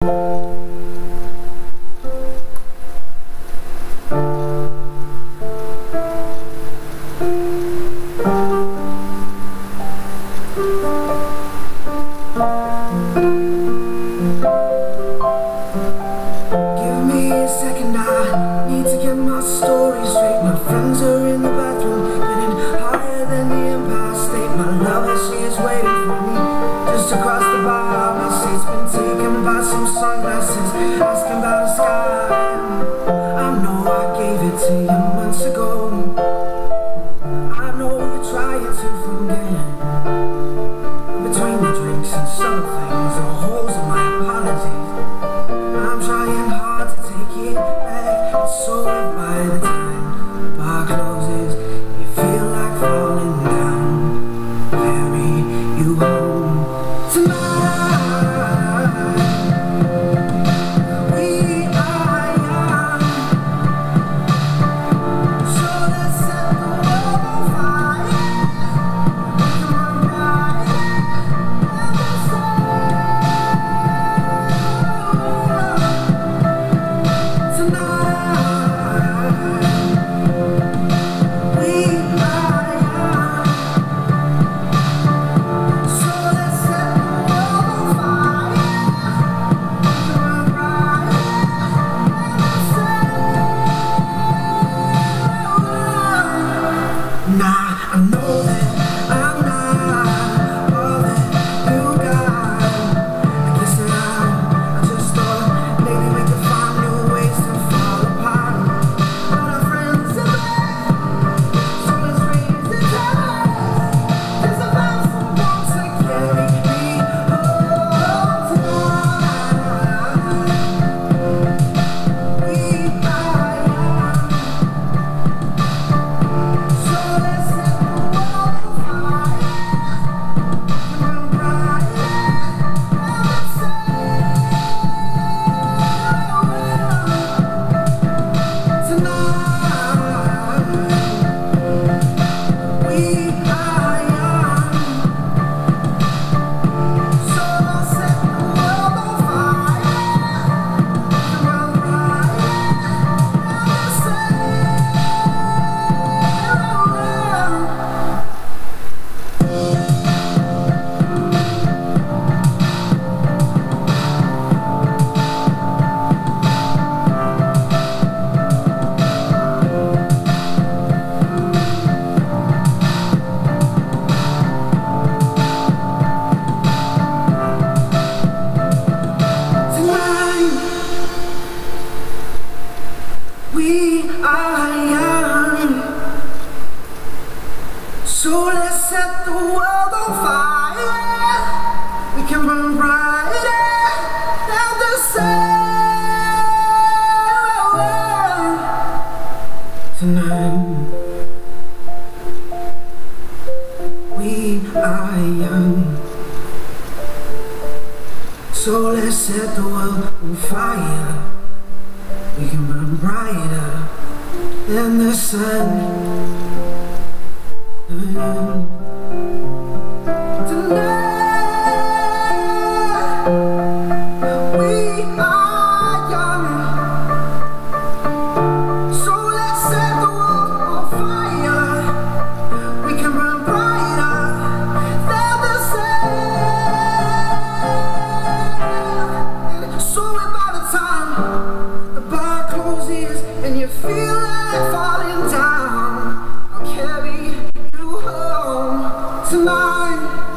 Give me a second, I need to get my story straight. My friends are in the bathroom, getting higher than the Empire State. My lover, she is waiting for me just across the bar. My seat's been taken by some sunglasses, asking about the sky. I know I gave it to you months ago. I know you're trying to forget. Between the drinks and some things, the holes in my apologies. I'm trying hard to take it back. It's so if by the time the bar closes, you feel like falling down. Carry you home tonight. We are young, so let's set the world on fire. Come on, guys, let us I know that I'm not all that you got. I guess that I just thought maybe we could find new ways to fall apart. But our friends are back, so let's raise the tide. There's a vow for once to carry me home tonight. We are young, so let's set the world on fire. Come on, bright, and let's tonight. We are young, so let's set the world on fire. Come on, bright, and let's we are young, so let's set the world on fire. We can burn brighter than the sun tonight. We are young, so let's set the world on fire. We can burn brighter than the sun. Tonight, we are young, so let's set the world on fire. We can burn brighter than the sun. So if by the time the bar closes and you feel like falling down, I'll carry you home tonight.